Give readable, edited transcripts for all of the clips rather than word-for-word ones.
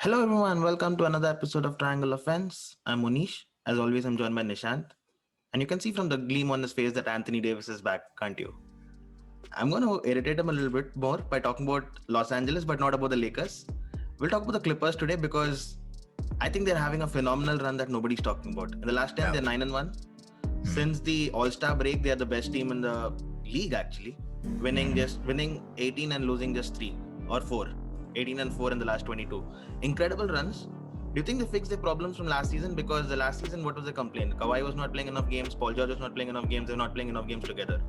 Hello everyone, welcome to another episode of Triangle of Fence. I'm Monish. As always, I'm joined by Nishant. And you can see from the gleam on his face that Anthony Davis is back, can't you? I'm going to irritate him a little bit more by talking about Los Angeles, but not about the Lakers. We'll talk about the Clippers today because I think they're having a phenomenal run that nobody's talking about. In the last 10, Yeah. they're 9 and 1. Since the All-Star break, they are the best team in the league actually, winning 18 and losing just 3 or 4. 18 and 4 in the last 22. Incredible runs. Do you think they fixed their problems from last season? Because the last season, what was the complaint? Kawhi was not playing enough games. Paul George was not playing enough games. They're not playing enough games together.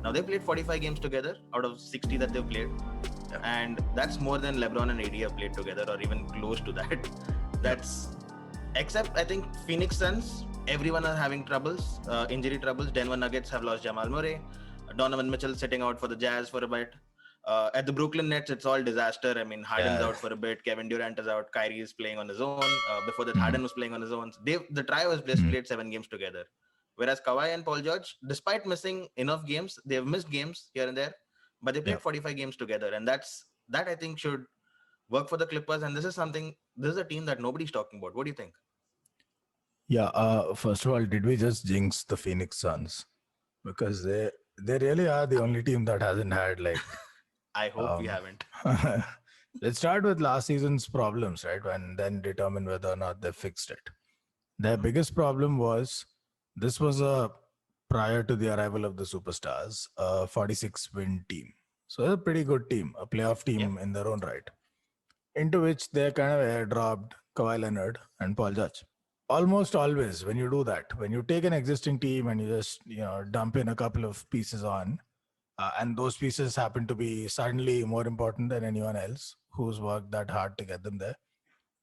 Now they played 45 games together out of 60 that they've played, Yeah. and that's more than LeBron and AD have played together, or even close to that. That's except I think Phoenix Suns. Everyone are having troubles, injury troubles. Denver Nuggets have lost Jamal Murray. Donovan Mitchell sitting out for the Jazz for a bit. At the Brooklyn Nets, it's all disaster. I mean, Harden's Yeah. out for a bit. Kevin Durant is out. Kyrie is playing on his own. Before that, Harden was playing on his own. The trio has just played 7 games together. Whereas Kawhi and Paul George, despite missing enough games, they've missed games here and there, but they Yeah. played 45 games together, and that I think should work for the Clippers. And this is a team that nobody's talking about. What do you think? Yeah. First of all, did we just jinx the Phoenix Suns? Because they really are the only team that hasn't had I hope we um haven't. let's start with last season's problems, right? And then determine whether or not they fixed it. Their Mhm. biggest problem was this was a prior to the arrival of the superstars, a 46 win team. So a pretty good team, a playoff Yeah. team in their own right, into which they kind of airdropped Kawhi Leonard and Paul George. Almost always, when you do that, when you take an existing team and you just dump in a couple of pieces on, and those pieces happen to be suddenly more important than anyone else who's worked that hard to get them there,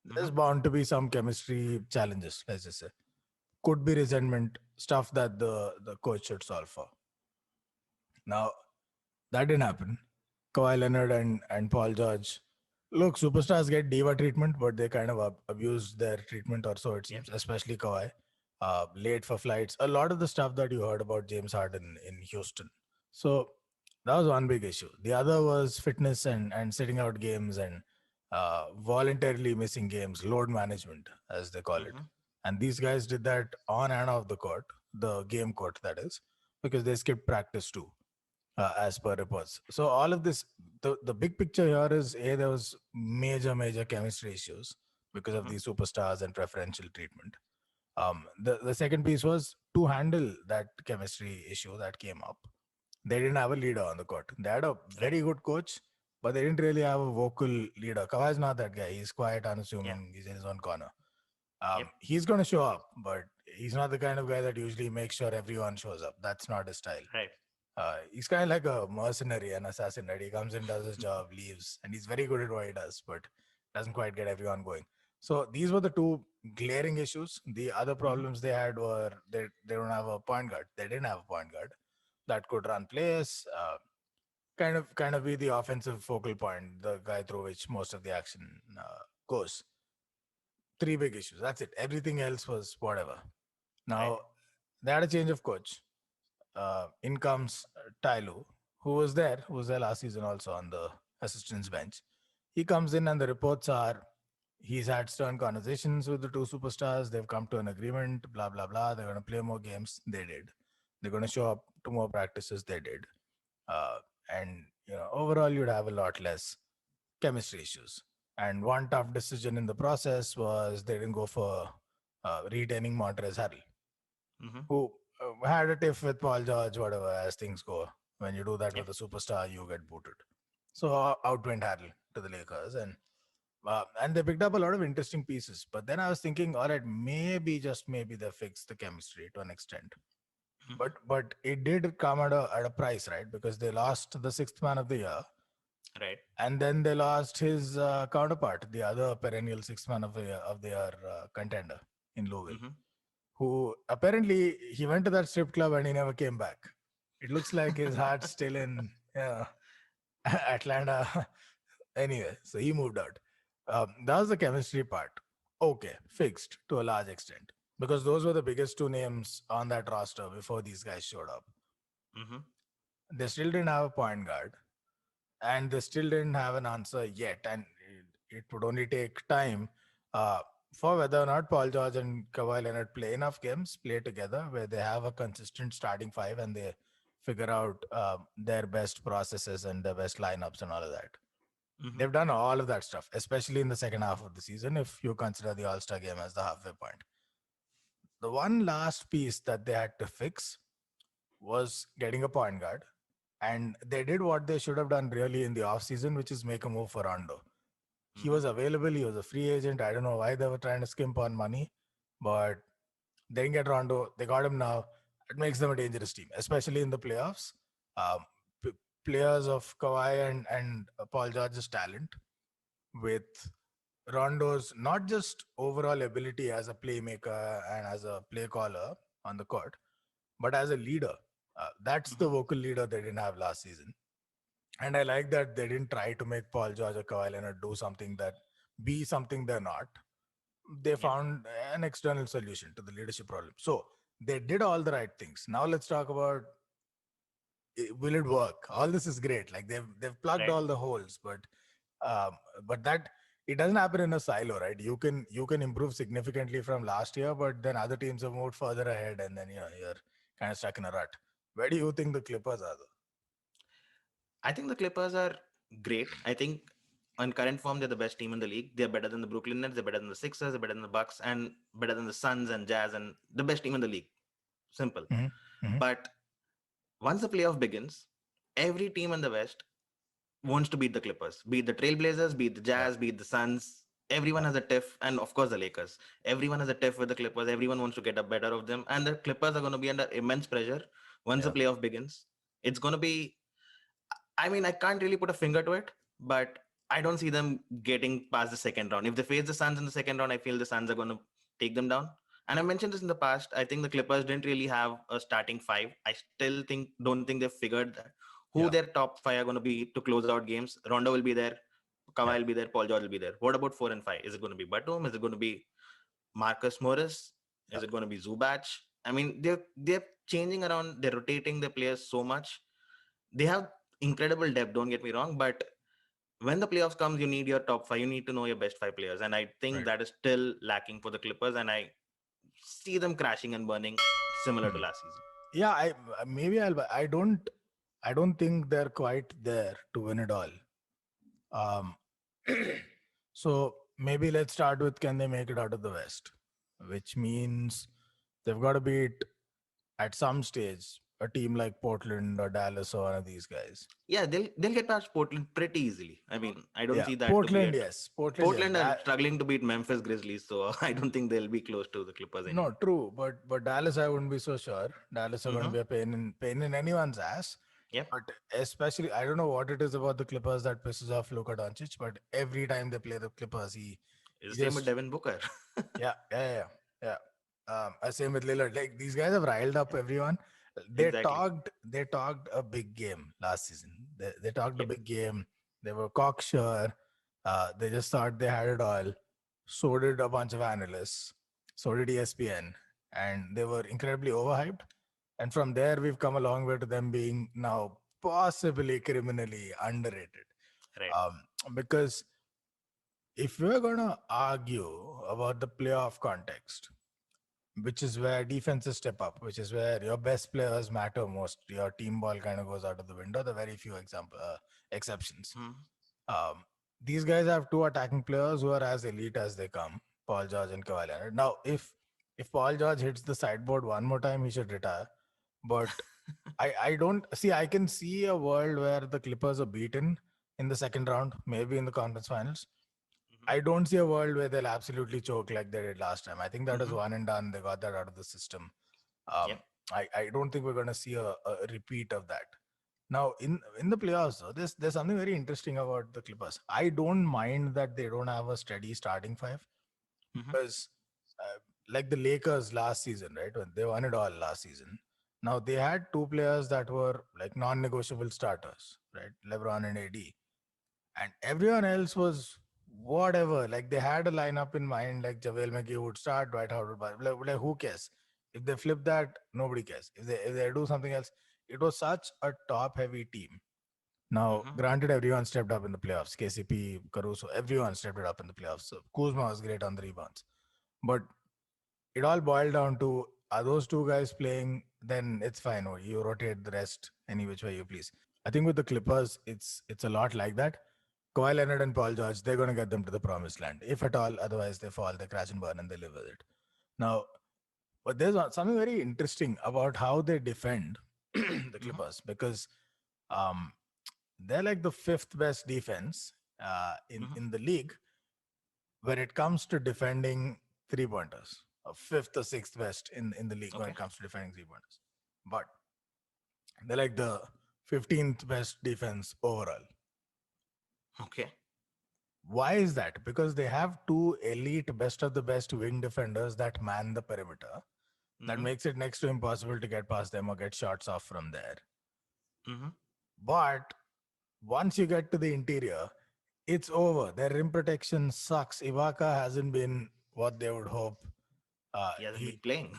there's Hmm. bound to be some chemistry challenges. Let's just say, could be resentment, stuff that the coach should solve for. Now that didn't happen. Kawhi Leonard and Paul George. Look, superstars get diva treatment, but they kind of abuse their treatment, or so it Yeah. seems, especially Kawhi. Late for flights. A lot of the stuff that you heard about James Harden in Houston. So that was one big issue. The other was fitness and sitting out games and voluntarily missing games, load management, as they call it. Hmm. And these guys did that on and off the court, the game court, that is, because they skipped practice too, as per reports. So all of this, the big picture here is there was major chemistry issues because of Hmm. these superstars and preferential treatment. The second piece was to handle that chemistry issue that came up. They didn't have a leader on the court. They had a Right. very good coach, but they didn't really have a vocal leader. Kawhi's not that guy. He's quiet, Yeah. unassuming. He's in his own corner. Yep. He's going to show up, but he's not the kind of guy that usually makes sure everyone shows up. That's not his style. Right. He's kind of like a mercenary, an assassin, right? He comes in, does his job, leaves, and he's very good at what he does, but doesn't quite get everyone going. So these were the two glaring issues. The other Hmm. problems they had were they don't have a point guard. They didn't have a point guard that could run plays, kind of be the offensive focal point, the guy through which most of the action goes. Three big issues. That's it. Everything else was whatever. Right. Now they had a change of coach. In comes Tyloo, who was there last season also on the assistants bench. He comes in, and the reports are he's had stern conversations with the two superstars. They've come to an agreement, blah, blah, blah. They're going to play more games. They did. They're going to show up to more practices. They did. Uh, and, overall, you'd have a lot less chemistry issues. And one tough decision in the process was they didn't go for retaining Montrezl Harrell, Hmm. who had a tiff with Paul George, whatever, as things go. When you do that Yeah. with a superstar, you get booted. So out went Harrell to the Lakers, and they picked up a lot of interesting pieces. But then I was thinking, all right, maybe just maybe they fixed the chemistry to an extent. Hmm. But it did come at a price, right? Because they lost the sixth man of the year, Right. and then they lost his counterpart, the other perennial sixth man of the year contender in Louisville, Hmm. who apparently he went to that strip club and he never came back. It looks like his heart's still in Atlanta. Anyway, so he moved out. That was the chemistry part. Okay, fixed to a large extent because those were the biggest two names on that roster before these guys showed up. Hmm. They still didn't have a point guard, and they still didn't have an answer yet. And it would only take time uh, for whether or not Paul George and Kawhi Leonard play enough games, play together, where they have a consistent starting five and they figure out their best processes and their best lineups and all of that. Mm-hmm. They've done all of that stuff, especially in the second half of the season, if you consider the All Star game as the halfway point. The one last piece that they had to fix was getting a point guard. And they did what they should have done really in the offseason, which is make a move for Rondo. He Mm-hmm. was available, he was a free agent. I don't know why they were trying to skimp on money, but they didn't get Rondo. They got him now. It makes them a dangerous team, especially in the playoffs. Um, p- Players of Kawhi and Paul George's talent with Rondo's not just overall ability as a playmaker and as a play caller on the court, but as a leader. That's the Mm-hmm. vocal leader they didn't have last season. And I like that they didn't try to make Paul George or Kawhi Leonard do something that be something they're not. They Yeah. found an external solution to the leadership problem. So they did all the right things. Now let's talk about will it work? All this is great. Like they've plugged Right. all the holes, um, but that it doesn't happen in a silo, right? You can improve significantly from last year, but then other teams have moved further ahead, and then you're kind of stuck in a rut. Where do you think the Clippers are, though? I think the Clippers are great. I think on current form, they're the best team in the league. They're better than the Brooklyn Nets. They're better than the Sixers. They're better than the Bucks, and better than the Suns and Jazz, and the best team in the league. Simple. Hmm. Hmm. But once the playoff begins, every team in the West wants to beat the Clippers, beat the Trailblazers, beat the Yeah, Jazz, beat the Suns. Everyone yeah, has a tiff, and of course the Lakers. Everyone has a tiff with the Clippers. Everyone wants to get up better of them, and the Clippers are going to be under immense pressure once the yeah, playoff begins. It's going to be. I mean, I can't really put a finger to it, but I don't see them getting past the second round. If they face the Suns in the second round, I feel the Suns are going to take them down. And I mentioned this in the past. I think the Clippers didn't really have a starting five. I still don't think they've figured that who yeah, their top five are going to be to close out games. Rondo will be there, yeah, Kawhi will be there, Paul George will be there. What about 4 and 5? Is it going to be Batum? Is it going to be Marcus Morris? yeah. Is it going to be Zubac? I mean, they're changing around. They're rotating the players so much. They have incredible depth. Don't get me wrong, but when the playoffs comes, you need your top five. You need to know your best five players, and I think Right. that is still lacking for the Clippers. And I see them crashing and burning, similar to Hmm. last season. Yeah, maybe I don't think they're quite there to win it all. Um, so maybe let's start with can they make it out of the West, which means they've got to beat at some stage a team like Portland or Dallas or one of these guys. Yeah, they'll get past Portland pretty easily. I mean, I don't Yeah, see that to be Portland, it. yes, Portland, yes. Portland are struggling to beat Memphis Grizzlies, so I don't think they'll be close to the Clippers No, anymore. true, but Dallas, I wouldn't be so sure. Dallas are going to Mm-hmm. be a pain in anyone's ass. Yep. But especially, I don't know what it is about the Clippers that pisses off Luka Doncic. But every time they play the Clippers, he It's the same with just Devin Booker. yeah, yeah, yeah, yeah. Same with Lillard. Like these guys have riled up everyone. Exactly. They talked a big game last season. They talked a Yep. big game. They were cocksure. They just thought they had it all. So did a bunch of analysts. So did ESPN, and they were incredibly overhyped. And from there, we've come a long way to them being now possibly criminally underrated. Right. Because if we're gonna argue about the playoff context, which is where defenses step up, which is where your best players matter most. Your team ball kind of goes out of the window. The very few exceptions. Mm-hmm. Um, these guys have two attacking players who are as elite as they come, Paul George and Kawhi Leonard. Now, if Paul George hits the sideboard one more time, he should retire. But I don't see. I can see a world where the Clippers are beaten in the second round, maybe in the conference finals. I don't see a world where they'll absolutely choke like they did last time. I think that was Mm-hmm. one and done. They got that out of the system. Um, Yep. I don't think we're going to see a repeat of that. Now, in the playoffs, though, there's something very interesting about the Clippers. I don't mind that they don't have a steady starting five Mm-hmm. because, like the Lakers last season, right? When they won it all last season. Now they had two players that were like non-negotiable starters, right? LeBron and AD, and everyone else was whatever. Like they had a lineup in mind, like JaVale McGee would start, Dwight Howard would like who cares? If they flip that, nobody cares. If they do something else, it was such a top heavy team Now, Mm-hmm. granted, everyone stepped up in the playoffs. KCP, Caruso, everyone stepped it up in the playoffs. So Kuzma was great on the rebounds. But it all boiled down to, are those two guys playing? Then it's fine. Or you rotate the rest any which way you please. I think with the Clippers, it's a lot like that. Kawhi Leonard and Paul George, they're going to get them to the promised land. If at all, otherwise they fall, they crash and burn, and they live with it. Now, but there's something very interesting about how they defend the Mm-hmm. Clippers, because um, they're like the fifth best defense in Mm-hmm. the league when it comes to defending three pointers. Fifth or sixth best in the league when Okay. it comes to defending three pointers. But they're like the 15th best defense overall. Okay. Why is that? Because they have two elite, best of the best wing defenders that man the perimeter. That Mm-hmm. makes it next to impossible to get past them or get shots off from there. Mm-hmm. But once you get to the interior, it's over. Their rim protection sucks. Ibaka hasn't been what they would hope. He hasn't been He, playing.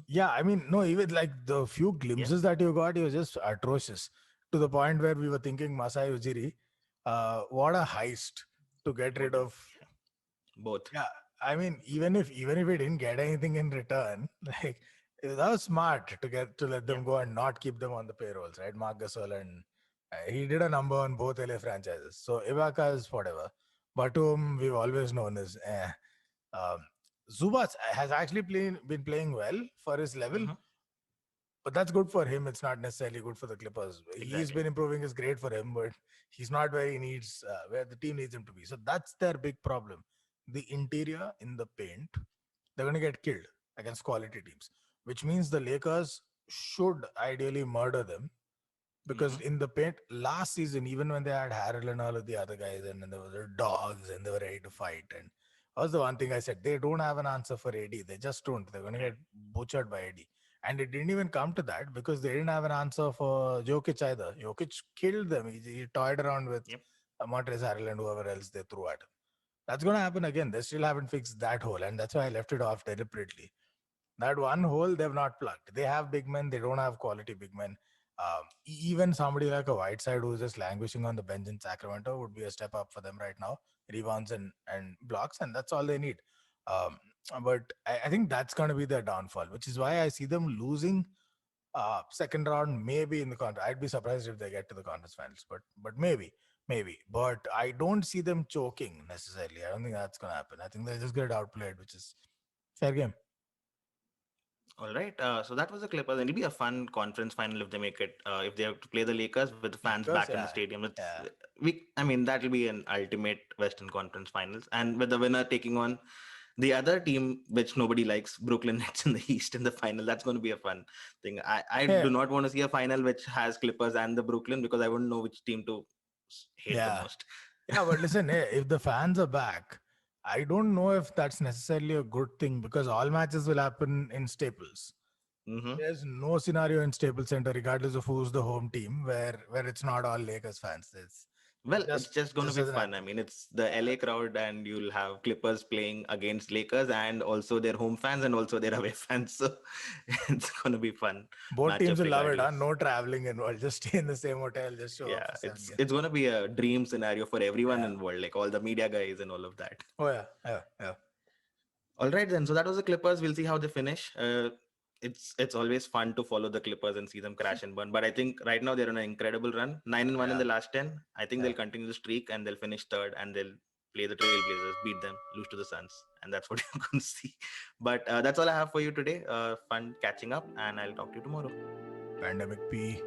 yeah, I mean, no, even like the few Yeah. glimpses that you got, he was just atrocious to the point where we were thinking Masai Ujiri, what a heist to get rid What? of. Yeah. Both. Yeah, I mean, even if we didn't get anything in return, like that was smart to get to let Yeah. them go and not keep them on the payrolls, right? Mark Gasol and he did a number on both LA franchises. So Ibaka is whatever. Batum, we've always known is um, Zubats has actually been playing well for his level, Mm-hmm. but that's good for him. It's not necessarily good for the Clippers. He's Exactly. been improving, is great for him, but he's not where he needs, where the team needs him to be. So that's their big problem. The interior in the paint, they're going to get killed against quality teams, which means the Lakers should ideally murder them, Mm-hmm. because in the paint last season, even when they had Harrell and all of the other guys, and then there were dogs and they were ready to fight, and that was the one thing I said, they don't have an answer for AD. They just don't. They're going to Right. get butchered by AD. And it didn't even come to that because they didn't have an answer for Jokic either. Jokic killed them. He toyed around with Yep. Montrezl Harrell and whoever else they threw at him. That's going to happen again. They still haven't fixed that hole, and that's why I left it off deliberately. That one hole they've not plugged. They have big men, they don't have quality big men. Even somebody like a Whiteside who's just languishing on the bench in Sacramento would be a step up for them right now. Rebounds and blocks, and that's all they need. Um, but I think that's going to be their downfall, which is why I see them losing second round, maybe in the conference. I'd be surprised if they get to the conference finals, but maybe. But I don't see them choking necessarily. I don't think that's going to happen. I think they just get outplayed, which is fair game. All right. So that was the Clippers, and it'll be a fun conference final if they make it. If they have to play the Lakers with the fans back Lakers, in the yeah, stadium, it's yeah. we. I mean, that'll be an ultimate Western Conference Finals, and with the winner taking on the other team, which nobody likes, Brooklyn Nets in the East in the final. That's going to be a fun thing. I Yeah, do not want to see a final which has Clippers and the Brooklyn because I wouldn't know which team to hate the yeah, most. yeah. But listen, if the fans are back, I don't know if that's necessarily a good thing because all matches will happen in Staples. Hmm. There's no scenario in Staples Center, regardless of who's the home team, where it's not all Lakers fans. It Well, it's just just it going to just be doesn't fun. I happen. mean, it's the Yeah, LA crowd, and you'll have Clippers playing against Lakers, and also their home fans, and also their away fans. So it's going to be fun both teams matchup will love it. Huh? regardless. No traveling involved. Just stay in the same hotel. Just show up Yeah, for seven games. it's going to be a dream scenario for everyone Yeah. involved, like all the media guys and all of that. Oh yeah. Yeah. Yeah. All right, then. So that was the Clippers. We'll see how they finish. It's always fun to follow the Clippers and see them crash and burn. But I think right now they're on an incredible run, 9-1 in Yeah. the last 10. I think Yeah. they'll continue the streak and they'll finish third and they'll play the Trailblazers, beat them, lose to the Suns, and that's what you're going to see. But that's all I have for you today. Fun catching up, and I'll talk to you tomorrow. Pandemic P.